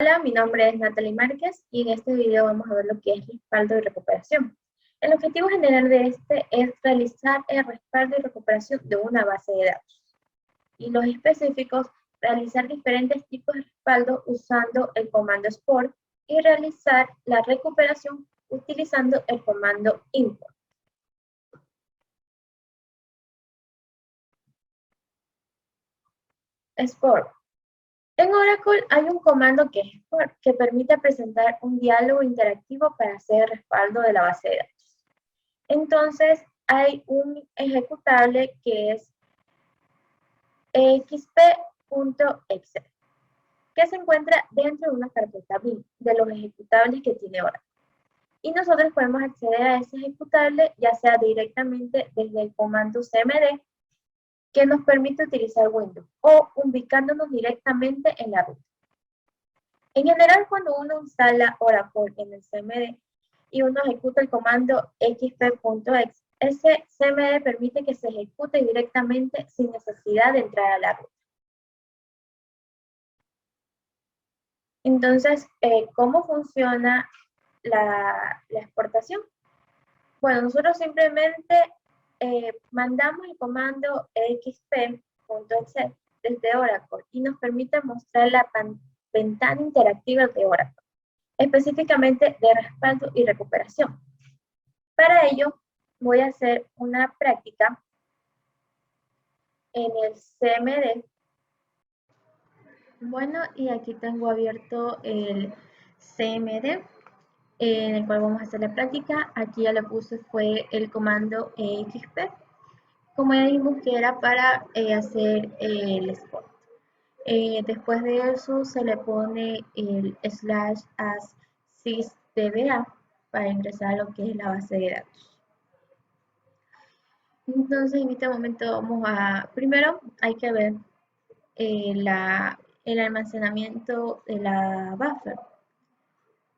Hola, mi nombre es Natalie Márquez y en este video vamos a ver lo que es respaldo y recuperación. El objetivo general de este es realizar el respaldo y recuperación de una base de datos. Y los específicos, realizar diferentes tipos de respaldo usando el comando export y realizar la recuperación utilizando el comando import. Export. En Oracle hay un comando que es export, que permite presentar un diálogo interactivo para hacer el respaldo de la base de datos. Entonces, hay un ejecutable que es xp.exe, que se encuentra dentro de una carpeta bin de los ejecutables que tiene Oracle. Y nosotros podemos acceder a ese ejecutable ya sea directamente desde el comando cmd, que nos permite utilizar Windows, o ubicándonos directamente en la ruta. En general, cuando uno instala Oracle en el cmd y uno ejecuta el comando xp.exe, ese cmd permite que se ejecute directamente sin necesidad de entrar a la ruta. Entonces, ¿cómo funciona la exportación? Bueno, nosotros simplemente mandamos el comando xp.exe desde Oracle y nos permite mostrar la ventana interactiva de Oracle, específicamente de respaldo y recuperación. Para ello, voy a hacer una práctica en el cmd. Bueno, y aquí tengo abierto el cmd en el cual vamos a hacer la práctica. Aquí ya le puse fue el comando xp, como ya dijimos que era para hacer el export. Después de eso se le pone el /as sysdba para ingresar a lo que es la base de datos. Entonces en este momento vamos a, primero hay que ver el almacenamiento de la buffer,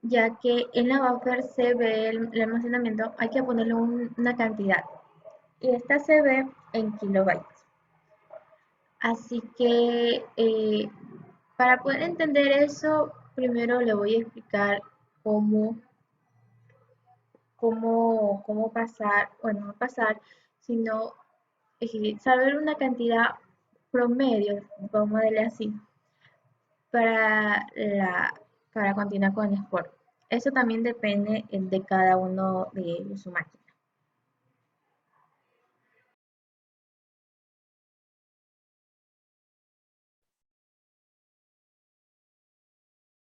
ya que en la buffer se ve el almacenamiento, hay que ponerle una cantidad y esta se ve en kilobytes. Así que para poder entender eso, primero le voy a explicar cómo pasar, bueno, no pasar, sino saber una cantidad promedio, vamos a darle así, para, para continuar con el export. Eso también depende de cada uno de su máquina.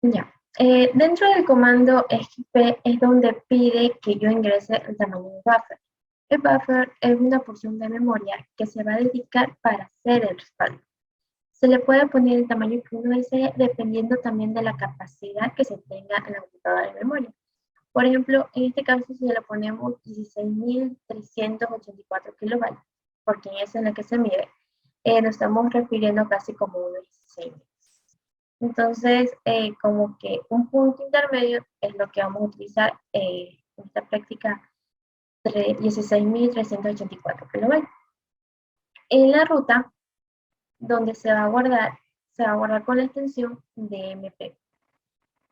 Ya. Dentro del comando xp es donde pide que yo ingrese el tamaño del buffer. El buffer es una porción de memoria que se va a dedicar para hacer el respaldo. Se le puede poner el tamaño que uno desee dependiendo también de la capacidad que se tenga en la computadora de memoria. Por ejemplo, en este caso si le ponemos 16.384 kilobytes, porque es en la que se mide, nos estamos refiriendo casi como unos 16. Entonces, como que un punto intermedio es lo que vamos a utilizar en esta práctica 16.384 kilobytes. En la ruta, donde se va a guardar con la extensión DMP,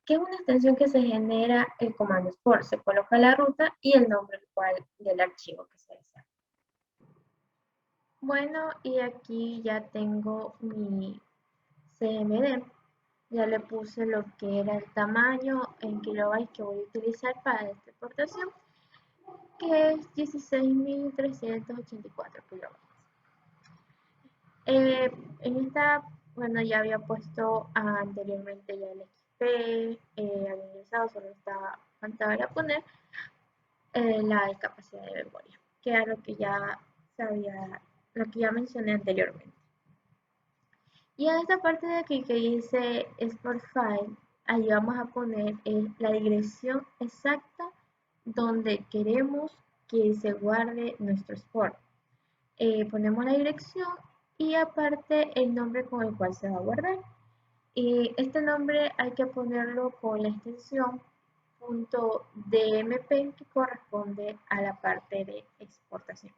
que es una extensión que se genera el comando export. Se coloca la ruta y el nombre del archivo que se desea. Bueno, y aquí ya tengo mi CMD. Ya le puse lo que era el tamaño en kilobytes que voy a utilizar para esta exportación, que es 16.384 kilobytes. En esta, bueno, ya había puesto anteriormente ya el XP, había ingresado, solo estaba faltaba poner la capacidad de memoria, que era lo que ya sabía, lo que ya mencioné anteriormente. Y en esta parte de aquí que dice Export File, ahí vamos a poner la dirección exacta donde queremos que se guarde nuestro export. Ponemos la dirección y aparte el nombre con el cual se va a guardar. Y este nombre hay que ponerlo con la extensión .dmp que corresponde a la parte de exportación.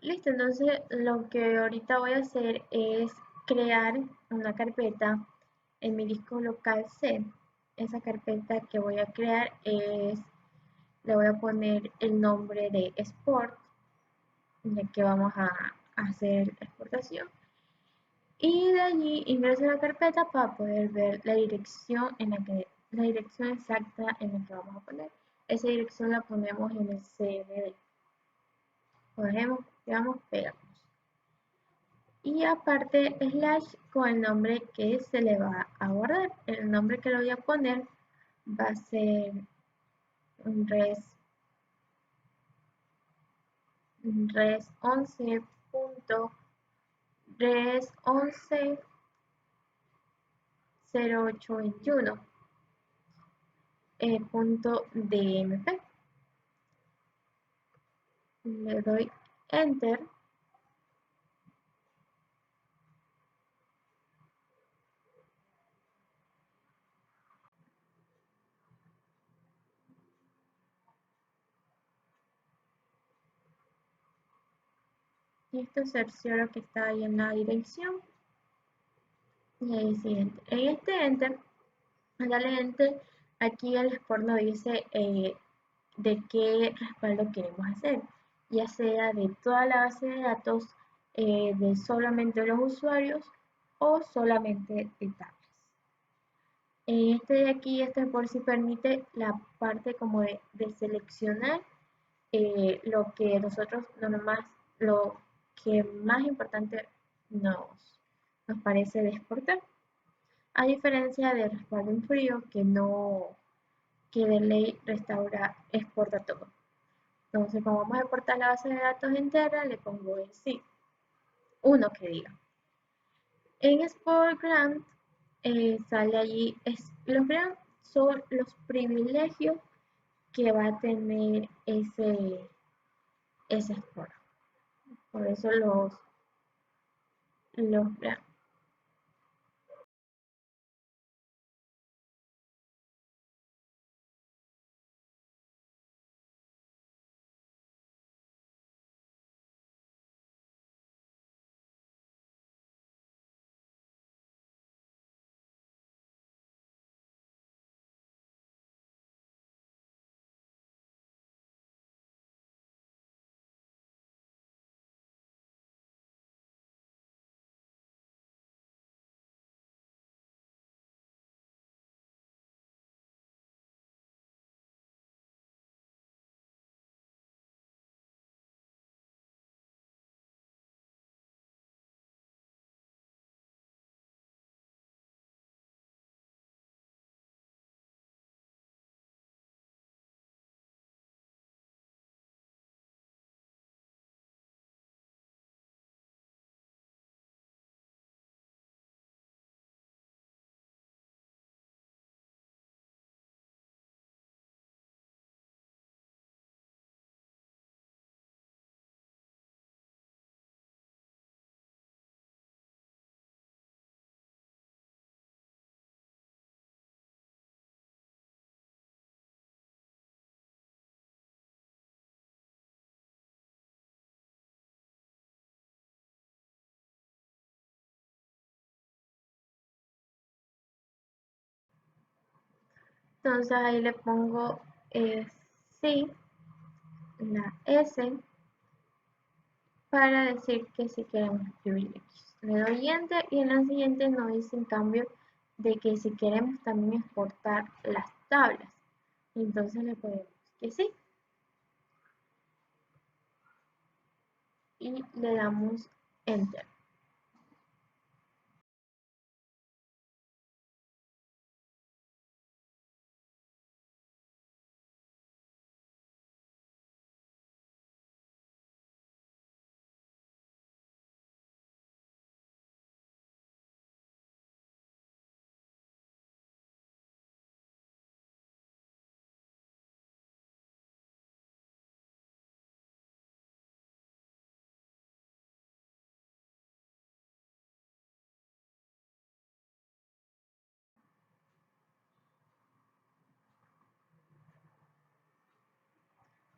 Listo, entonces lo que ahorita voy a hacer es crear una carpeta en mi disco local C. Esa carpeta que voy a crear le voy a poner el nombre de Sport, ya que vamos a hacer exportación. Y de allí ingreso a la carpeta para poder ver la dirección la dirección exacta en la que vamos a poner. Esa dirección la ponemos en el CMD. Cogemos, digamos, pegamos. Y aparte slash con el nombre que se le va a guardar. El nombre que le voy a poner va a ser res 11.res11.0821 punto DMP. Le doy enter. Y esto cercioro que está ahí en la dirección. Y ahí siguiente. En este enter, al darle enter, aquí el export nos dice de qué respaldo queremos hacer, ya sea de toda la base de datos, de solamente los usuarios o solamente de tablets. En este de aquí, este por si permite la parte como de seleccionar lo que nosotros lo que más importante nos parece de exportar, a diferencia del respaldo en frío que de ley restaura, exporta todo. Entonces, como vamos a exportar la base de datos entera, le pongo el sí, uno que diga. En Export Grant sale allí, los grants son los privilegios que va a tener ese export. Por eso los grants. Entonces ahí le pongo sí, la S, para decir que sí queremos privilegios. Le doy enter y en la siguiente nos dice en cambio de que si queremos también exportar las tablas. Entonces le ponemos que sí y le damos enter.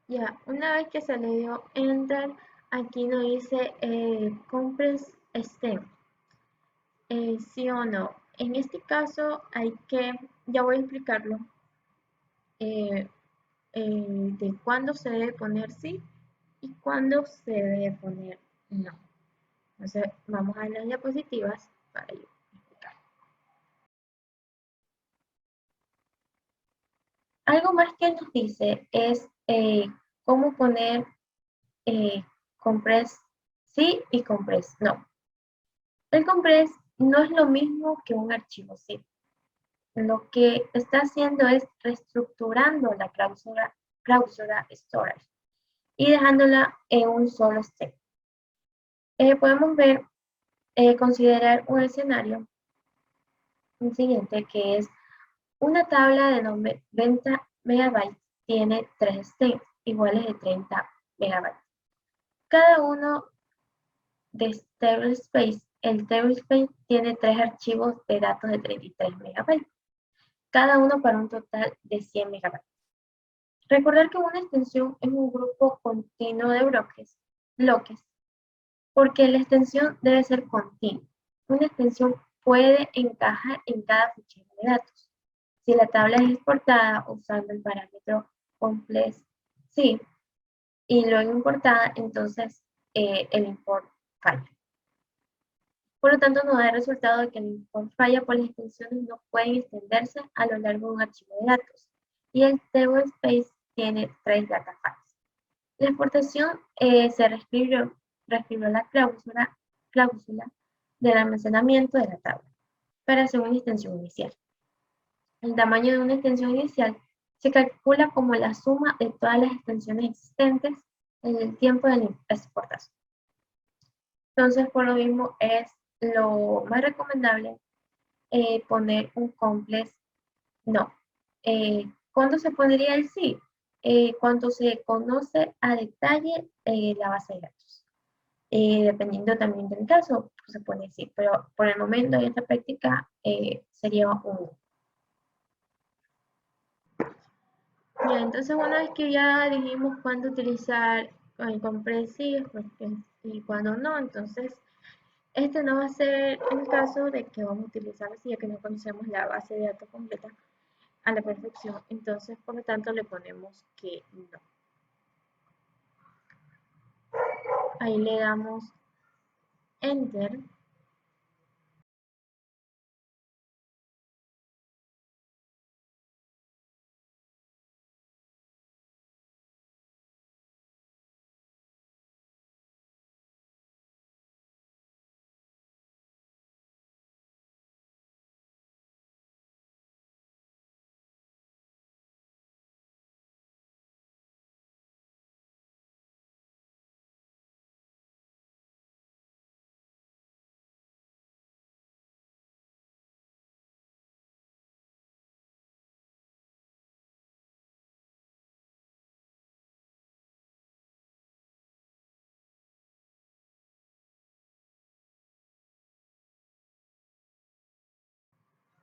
Ya, una vez que se le dio enter, aquí nos dice compres STEM, sí o no. En este caso hay que, ya voy a explicarlo, eh, de cuándo se debe poner sí y cuándo se debe poner no. Entonces vamos a las diapositivas para yo explicar. Algo más que nos dice es cómo poner eh, compress sí y compress no. El compress no es lo mismo que un archivo zip. Lo que está haciendo es reestructurando la cláusula storage y dejándola en un solo step. Podemos ver, considerar un escenario siguiente que es una tabla de 90 megabytes tiene 3 steps iguales de 30 megabytes. Cada uno de tablespace, el tablespace tiene 3 archivos de datos de 33 megabytes, cada uno para un total de 100 megabytes. Recordar que una extensión es un grupo continuo de bloques, porque la extensión debe ser continua. Una extensión puede encajar en cada fichero de datos. Si la tabla es exportada usando el parámetro complex sí y luego importada, entonces el import falla. Por lo tanto, nos da el resultado de que el import falla, pues las extensiones no pueden extenderse a lo largo de un archivo de datos. Y el tablespace tiene 3 data files. La exportación se reescribió la cláusula del almacenamiento de la tabla para hacer una extensión inicial. El tamaño de una extensión inicial se calcula como la suma de todas las extensiones existentes en el tiempo de la exportación. Entonces, por lo mismo, es lo más recomendable poner un complex no. ¿Cuándo se pondría el sí? Cuando se conoce a detalle la base de datos. Dependiendo también del caso, pues se pone sí, pero por el momento en esta práctica sería un no. Ya, entonces una vez que ya dijimos cuándo utilizar el compresivo y cuándo no, entonces este no va a ser el caso de que vamos a utilizar si ya que no conocemos la base de datos completa a la perfección, entonces por lo tanto le ponemos que no. Ahí le damos enter.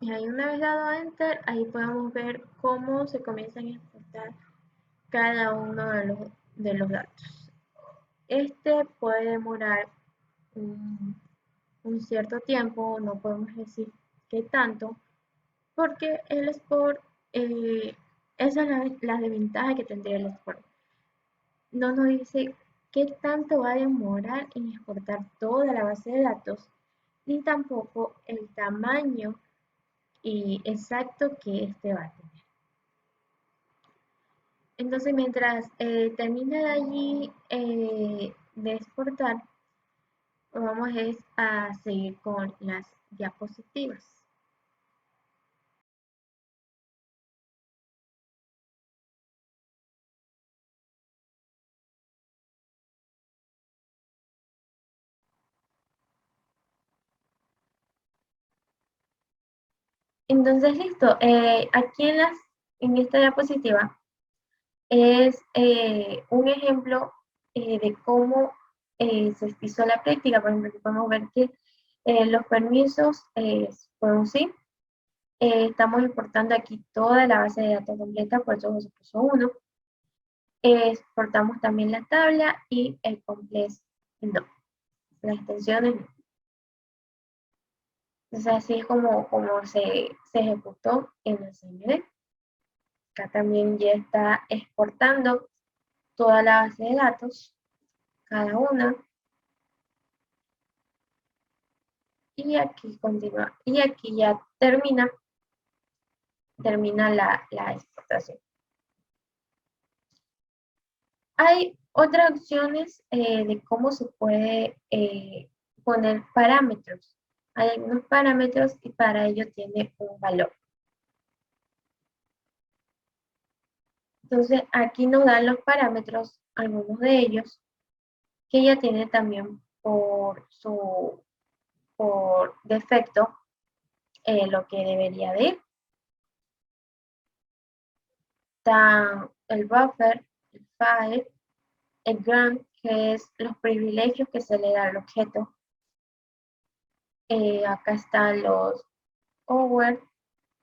Y ahí una vez dado enter, ahí podemos ver cómo se comienzan a exportar cada uno de los datos. Este puede demorar un cierto tiempo, no podemos decir qué tanto, porque el export, esa es la desventaja que tendría el export. No nos dice qué tanto va a demorar en exportar toda la base de datos, ni tampoco el tamaño y exacto que este va a tener. Entonces, mientras termina de allí de exportar, vamos a seguir con las diapositivas. Entonces, listo. Aquí en esta diapositiva es un ejemplo de cómo se hizo la práctica. Por ejemplo, aquí podemos ver que los permisos fueron sí. Estamos importando aquí toda la base de datos completa, por eso se puso 1. Exportamos también la tabla y el complex no, las extensiones no. Entonces así es como se ejecutó en el CMD. Acá también ya está exportando toda la base de datos, cada una, y aquí continúa, y aquí ya termina la exportación. Hay otras opciones de cómo se puede poner parámetros. Hay algunos parámetros y para ello tiene un valor. Entonces aquí nos dan los parámetros, algunos de ellos, que ya tiene también por defecto lo que debería de ir. Está el buffer, el file, el grant, que es los privilegios que se le da al objeto. Acá están los over.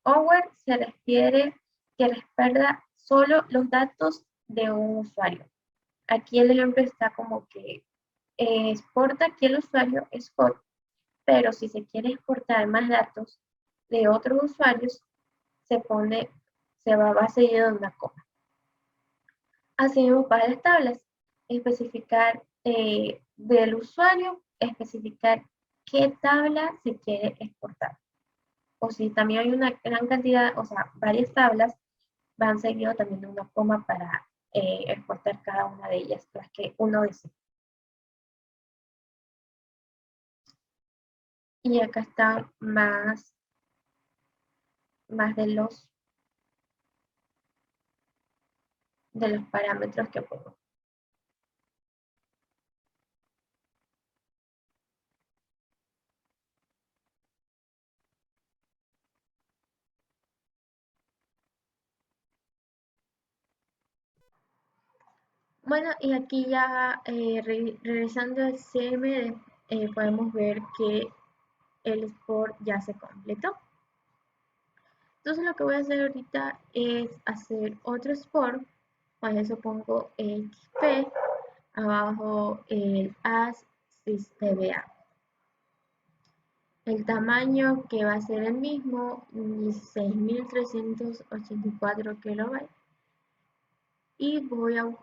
Over se refiere que respalda solo los datos de un usuario. Aquí el ejemplo está como que exporta aquí el usuario Scott, pero si se quiere exportar más datos de otros usuarios, va a seguir de una coma. Asimismo, para las tablas, especificar del usuario, especificar qué tabla se quiere exportar. O si también hay una gran cantidad, o sea, varias tablas, van seguido también de una coma para exportar cada una de ellas, las que uno desea. Y acá están más de los parámetros que pongo. Bueno, y aquí ya regresando al CMD, podemos ver que el export ya se completó. Entonces lo que voy a hacer ahorita es hacer otro export. Para eso pongo XP, abajo el as sysdba. El tamaño que va a ser el mismo, 16.384 kilobytes. Y voy a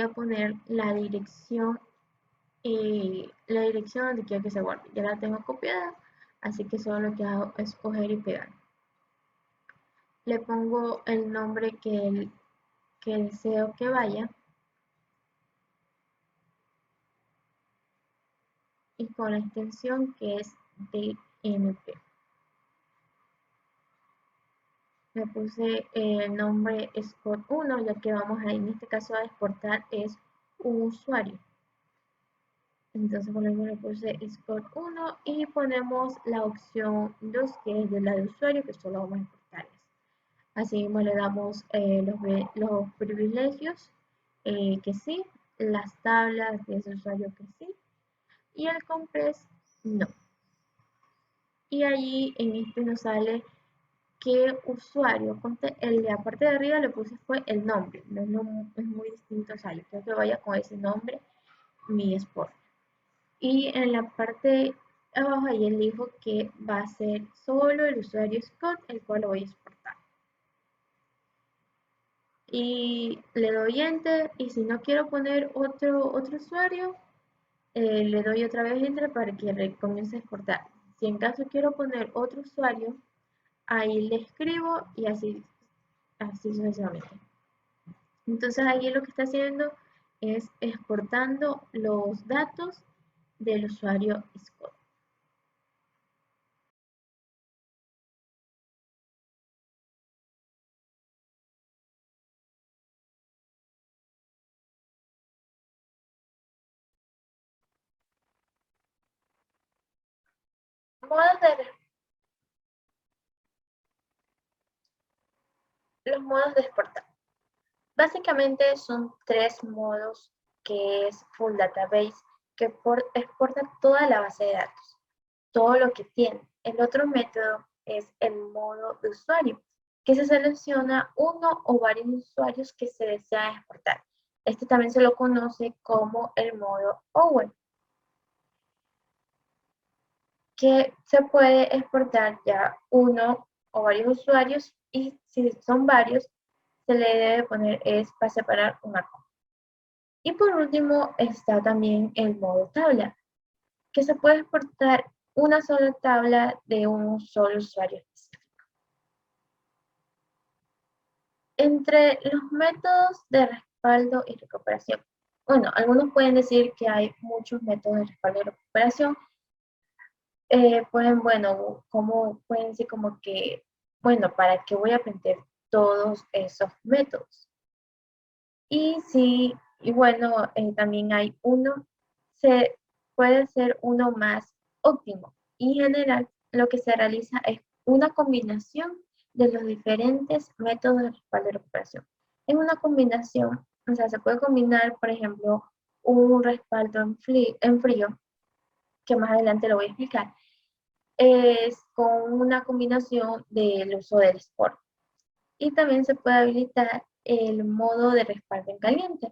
poner la dirección donde quiero que se guarde. Ya la tengo copiada, así que solo lo que hago es coger y pegar. Le pongo el nombre que deseo que vaya y con la extensión que es DMP. Le puse el nombre Scott1, ya que vamos a, en este caso, a exportar es un usuario. Entonces por ejemplo le puse Scott1 y ponemos la opción 2, que es de la de usuario, que solo vamos a exportar. Así mismo le damos los privilegios, que sí, las tablas de ese usuario que sí, y el compress no. Y allí en este nos sale qué usuario, el de la parte de arriba le puse fue el nombre, no es muy distinto, o sea, yo creo que vaya con ese nombre mi export. Y en la parte de abajo ahí elijo que va a ser solo el usuario Scott, el cual lo voy a exportar. Y le doy enter, y si no quiero poner otro usuario, le doy otra vez enter para que comience a exportar. Si en caso quiero poner otro usuario, ahí le escribo y así sucesivamente. Entonces ahí lo que está haciendo es exportando los datos del usuario Scott. Modos los modos de exportar. Básicamente son tres modos, que es Full Database, que exporta toda la base de datos, todo lo que tiene. El otro método es el modo de usuario, que se selecciona uno o varios usuarios que se desean exportar. Este también se lo conoce como el modo OWL, que se puede exportar ya uno o varios usuarios y si son varios, se le debe poner es para separar un arco. Y por último está también el modo tabla, que se puede exportar una sola tabla de un solo usuario específico. Entre los métodos de respaldo y recuperación. Bueno, algunos pueden decir que hay muchos métodos de respaldo y recuperación. Bueno, como pueden decir como que, bueno, ¿para qué voy a aprender todos esos métodos? Y sí, y bueno, también hay uno, se puede ser uno más óptimo. Y en general, lo que se realiza es una combinación de los diferentes métodos de respaldo y recuperación. Es una combinación, o sea, se puede combinar, por ejemplo, un respaldo en frío, que más adelante lo voy a explicar, es con una combinación del uso del Sport. Y también se puede habilitar el modo de respaldo en caliente.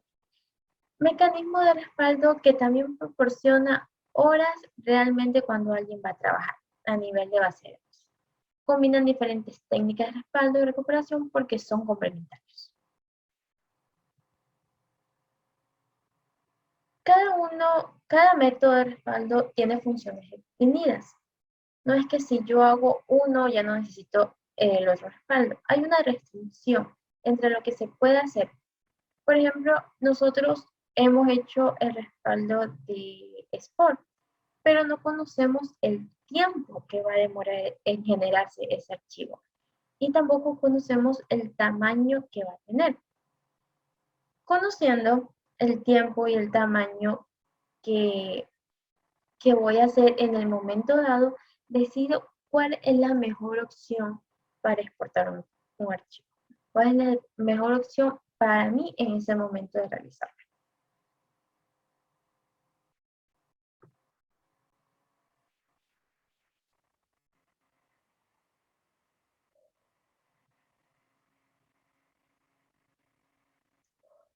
Mecanismo de respaldo que también proporciona horas realmente cuando alguien va a trabajar a nivel de base de datos. Combinan diferentes técnicas de respaldo y recuperación porque son complementarios. Cada método de respaldo tiene funciones definidas. No es que si yo hago uno ya no necesito el otro respaldo. Hay una restricción entre lo que se puede hacer. Por ejemplo, nosotros hemos hecho el respaldo de Sport, pero no conocemos el tiempo que va a demorar en generarse ese archivo. Y tampoco conocemos el tamaño que va a tener. Conociendo el tiempo y el tamaño que, que voy a hacer en el momento dado, decido cuál es la mejor opción para exportar un archivo. ¿Cuál es la mejor opción para mí en ese momento de realizarlo?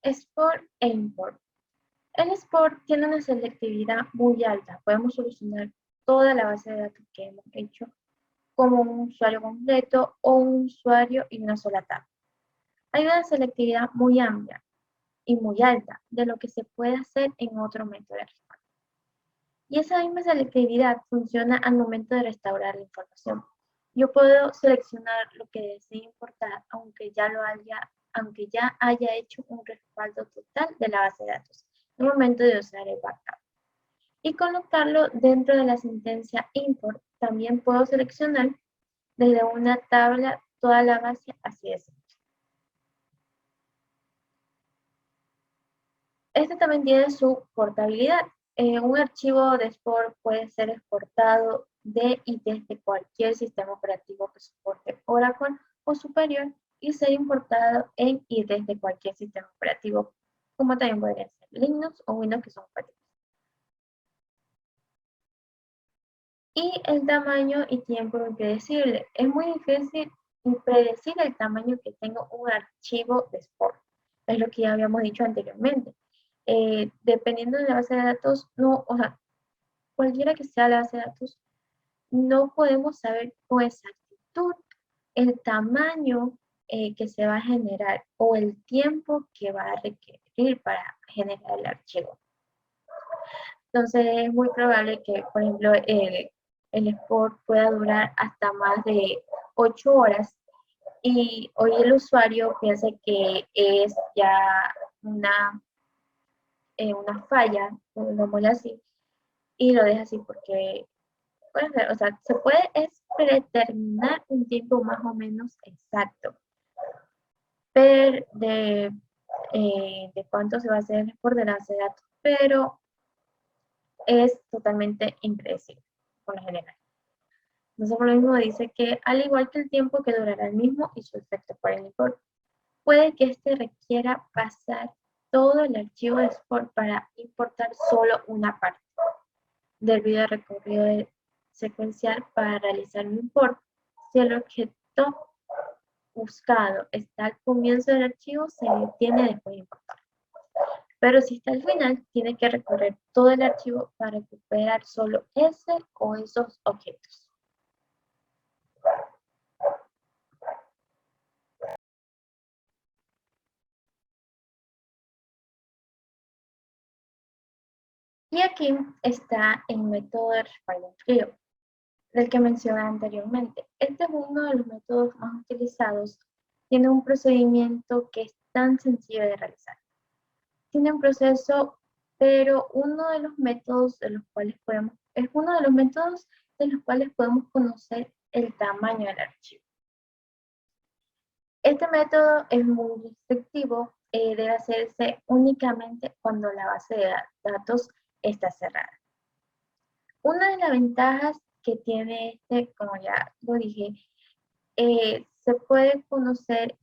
Export e import. El Sport tiene una selectividad muy alta. Podemos solucionar toda la base de datos que hemos hecho como un usuario completo o un usuario y una sola tabla. Hay una selectividad muy amplia y muy alta de lo que se puede hacer en otro método de respaldo. Y esa misma selectividad funciona al momento de restaurar la información. Yo puedo seleccionar lo que desee importar, aunque ya haya hecho un respaldo total de la base de datos, en el momento de usar el backup. Y colocarlo dentro de la sentencia import. También puedo seleccionar desde una tabla toda la base así de simple. Este también tiene su portabilidad. Un archivo de Sport puede ser exportado de y desde cualquier sistema operativo que soporte Oracle o superior y ser importado en y desde cualquier sistema operativo, como también podría ser Linux o Windows que son compatibles. Y el tamaño y tiempo impredecible. Es muy difícil predecir el tamaño que tenga un archivo de Sport. Es lo que ya habíamos dicho anteriormente. Dependiendo de la base de datos, no, o sea, cualquiera que sea la base de datos, no podemos saber con exactitud el tamaño que se va a generar o el tiempo que va a requerir para generar el archivo. Entonces es muy probable que, por ejemplo, el Sport pueda durar hasta más de 8 horas y hoy el usuario piensa que es ya una, una falla, digámoslo así, y lo deja así porque, puede ser, o sea, se puede es predeterminar un tiempo más o menos exacto, pero de cuánto se va a hacer el Sport de la base de datos, pero es totalmente impredecible por lo general. Entonces, por lo mismo dice que al igual que el tiempo que durará el mismo y su efecto para el import, puede que este requiera pasar todo el archivo de export para importar solo una parte debido al recorrido secuencial para realizar un import si el objeto buscado está al comienzo del archivo, se detiene después de importar. Pero si está al final, tiene que recorrer todo el archivo para recuperar solo ese o esos objetos. Y aquí está el método de respaldo en frío, del que mencioné anteriormente. Este es uno de los métodos más utilizados. Tiene un procedimiento que es tan sencillo de realizar. Tiene un proceso, pero uno de los métodos de los cuales es uno de los métodos de los cuales podemos conocer el tamaño del archivo. Este método es muy restrictivo, debe hacerse únicamente cuando la base de datos está cerrada. Una de las ventajas que tiene este, como ya lo dije, se puede conocer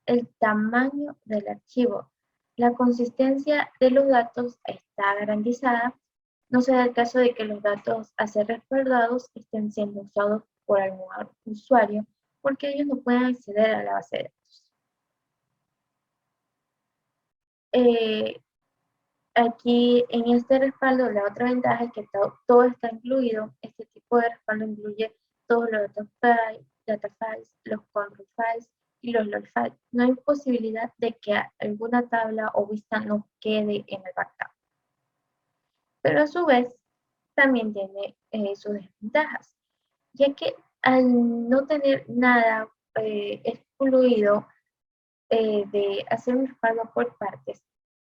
el tamaño del archivo. La consistencia de los datos está garantizada. No se da el caso de que los datos a ser respaldados estén siendo usados por algún usuario porque ellos no pueden acceder a la base de datos. Aquí en este respaldo, la otra ventaja es que todo está incluido. Este tipo de respaldo incluye todos los data files, los control files y los log files. No hay posibilidad de que alguna tabla o vista no quede en el backup. Pero a su vez, también tiene sus desventajas, ya que al no tener nada excluido, de hacer un respaldo por partes.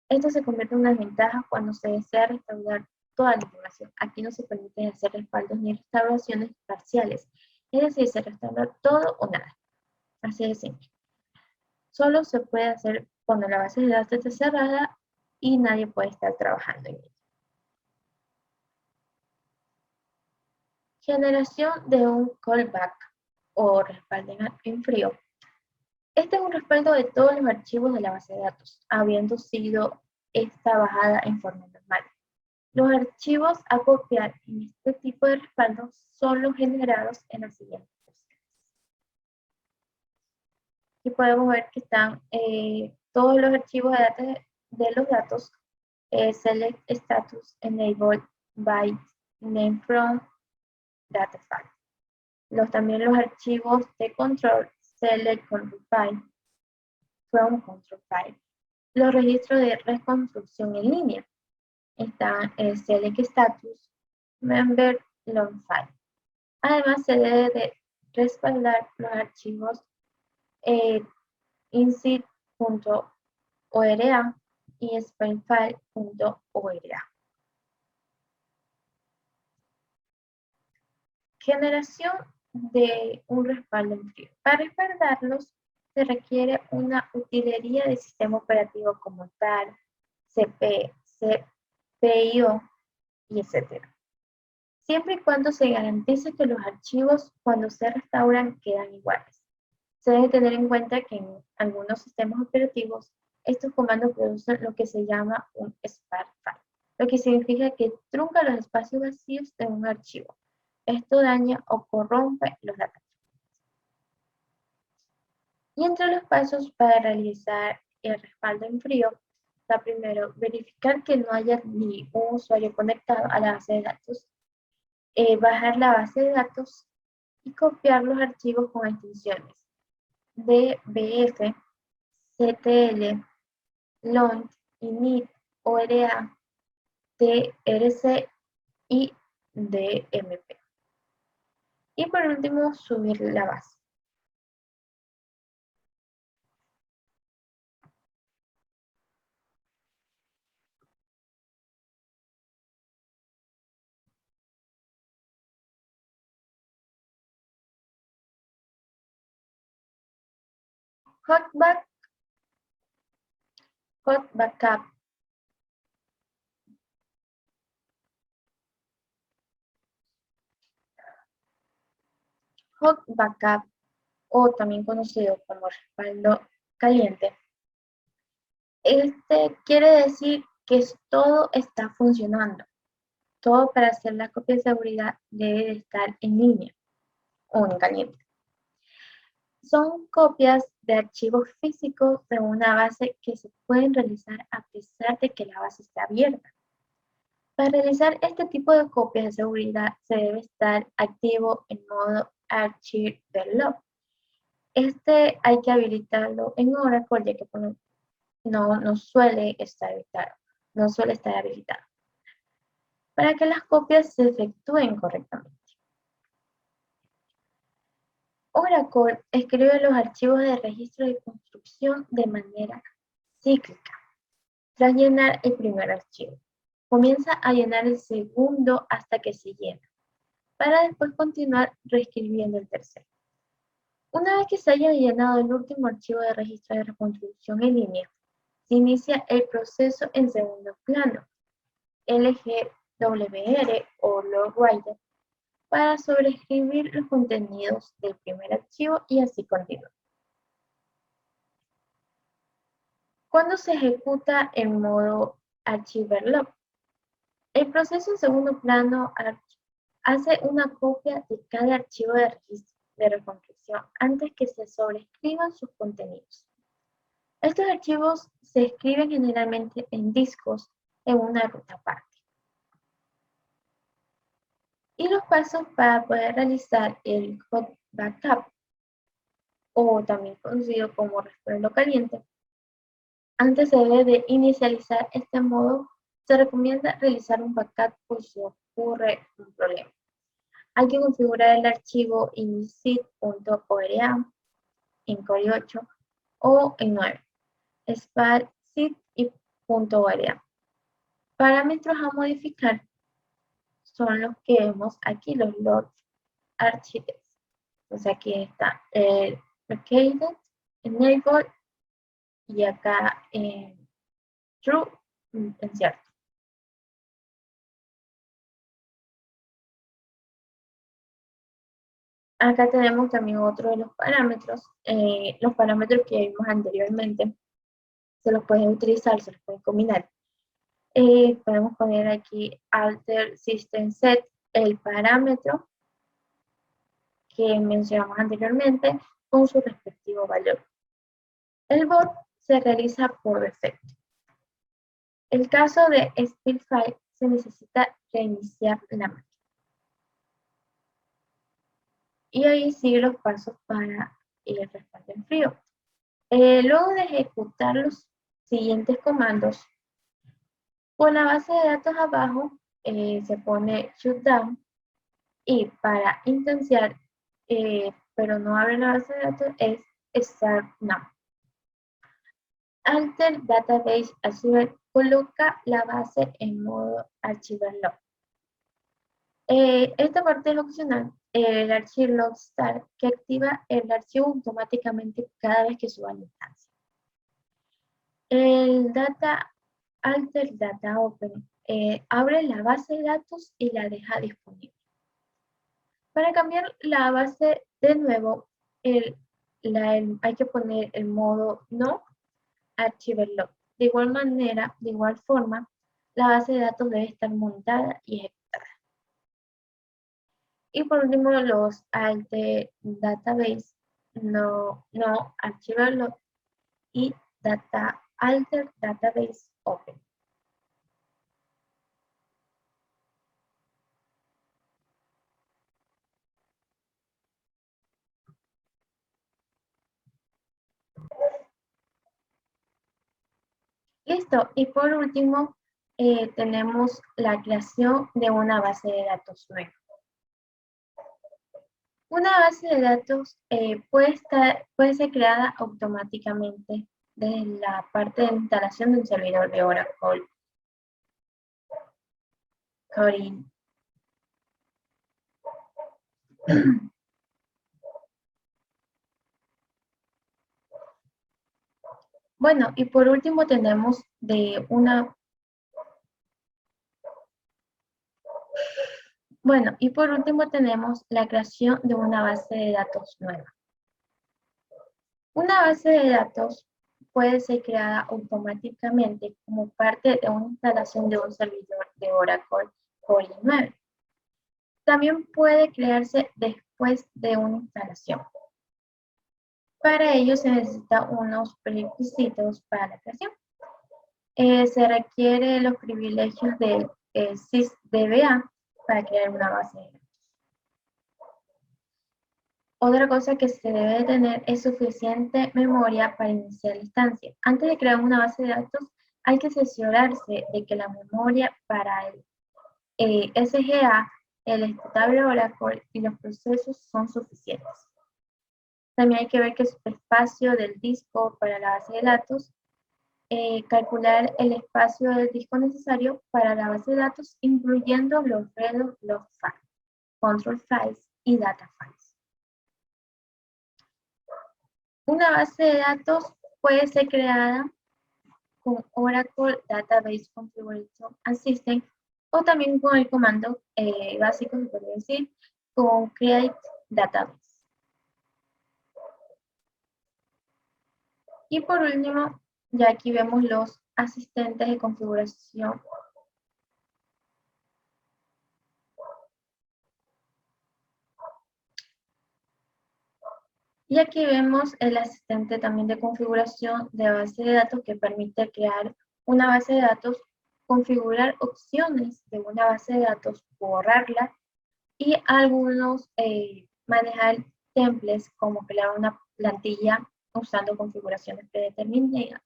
Esto se convierte en una desventaja cuando se desea restaurar toda la información. Aquí no se permite hacer respaldos ni restauraciones parciales, es decir, se restaura todo o nada. Así de simple. Solo se puede hacer cuando la base de datos está cerrada y nadie puede estar trabajando en ella. Generación de un callback o respaldo en frío. Este es un respaldo de todos los archivos de la base de datos, habiendo sido esta bajada en forma normal. Los archivos a copiar en este tipo de respaldo son los generados en las siguientes versiones. Aquí podemos ver que están todos los archivos de los datos, select status enable byte name from data file. También los archivos de control select control file from control file. Los registros de reconstrucción en línea están el select status member long file. Además, se debe de respaldar los archivos insit.ora y spamfile.ora. Generación de un respaldo en frío. Para respaldarlos se requiere una utilería de sistema operativo como tal, CP, CPIO y etc. Siempre y cuando se garantice que los archivos cuando se restauran quedan iguales. Se debe tener en cuenta que en algunos sistemas operativos estos comandos producen lo que se llama un spark file, lo que significa que trunca los espacios vacíos de un archivo. Esto daña o corrompe los datos. Y entre los pasos para realizar el respaldo en frío, está primero verificar que no haya ni un usuario conectado a la base de datos, bajar la base de datos y copiar los archivos con extensiones dbf, ctl, long, init, ora, trc y dmp. Y por último, subir la base. Hot backup. Hot backup, o también conocido como respaldo caliente. Este quiere decir que todo está funcionando. Todo para hacer la copia de seguridad debe de estar en línea o en caliente. Son copias de archivos físicos de una base que se pueden realizar a pesar de que la base esté abierta. Para realizar este tipo de copias de seguridad se debe estar activo en modo Archive Verloc. Este hay que habilitarlo en Oracle ya que no suele estar habilitado para que las copias se efectúen correctamente. Oracle escribe los archivos de registro de construcción de manera cíclica. Tras llenar el primer archivo, comienza a llenar el segundo hasta que se llena, para después continuar reescribiendo el tercero. Una vez que se haya llenado el último archivo de registro de reconstrucción en línea, se inicia el proceso en segundo plano, LGWR o LogWriter, para sobreescribir los contenidos del primer archivo y así continuar. Cuando se ejecuta en modo ArchiveLog, el proceso en segundo plano hace una copia de cada archivo de registro de reconstrucción antes que se sobreescriban sus contenidos. Estos archivos se escriben generalmente en discos en una ruta aparte. Y los pasos para poder realizar el hot backup, o también conocido como respaldo caliente, antes se debe de inicializar este modo, se recomienda realizar un backup por si ocurre un problema. Hay que configurar el archivo init.ora en Core 8 o en 9, sparcit y .ora. Parámetros a modificar son los que vemos aquí, los logs archives. Entonces aquí está el located, enable y acá en true en cierto. Acá tenemos también otro de los parámetros que vimos anteriormente, se los pueden utilizar, se los pueden combinar. Podemos poner aquí alter system set, el parámetro que mencionamos anteriormente con su respectivo valor. El bot se realiza por defecto. En caso de Speedfire se necesita reiniciar la máquina. Y ahí sigue los pasos para el respaldo en frío. Luego de ejecutar los siguientes comandos, con la base de datos abajo se pone shutdown y para intensiar, pero no abre la base de datos, es start now. Alter Database Azure coloca la base en modo archivarlo. Esta parte es opcional, el archivo log start, que activa el archivo automáticamente cada vez que suba la instancia. El alter data open abre la base de datos y la deja disponible. Para cambiar la base de nuevo, hay que poner el modo no archivarlo. De igual manera, de igual forma, la base de datos debe estar montada y ejecutada. Y por último, los alter database no archivarlo y alter database open. Listo, y por último tenemos la creación de una base de datos nueva. Una base de datos puede ser creada automáticamente desde la parte de instalación de un servidor de Oracle Core. Bueno, y por último tenemos la creación de una base de datos nueva. Una base de datos puede ser creada automáticamente como parte de una instalación de un servidor de Oracle Core 9. También puede crearse después de una instalación. Para ello se necesitan unos prerequisitos para la creación. Se requiere los privilegios del SysDBA para crear una base de datos. Otra cosa que se debe tener es suficiente memoria para iniciar la instancia. Antes de crear una base de datos, hay que cerciorarse de que la memoria para el SGA, el ejecutable Oracle y los procesos son suficientes. También hay que ver que el espacio del disco para la base de datos, calcular el espacio del disco necesario para la base de datos, incluyendo los redos, log files, control files y data files. Una base de datos puede ser creada con Oracle Database Configuration and System o también con el comando básico, se podría decir, con Create Database. Y por último, ya aquí vemos los asistentes de configuración. Y aquí vemos el asistente también de configuración de base de datos que permite crear una base de datos, configurar opciones de una base de datos, borrarla y algunos manejar templates como crear una plantilla usando configuraciones predefinidas,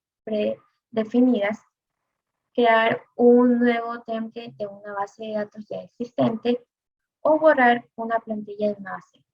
crear un nuevo template de una base de datos ya existente o borrar una plantilla de una base.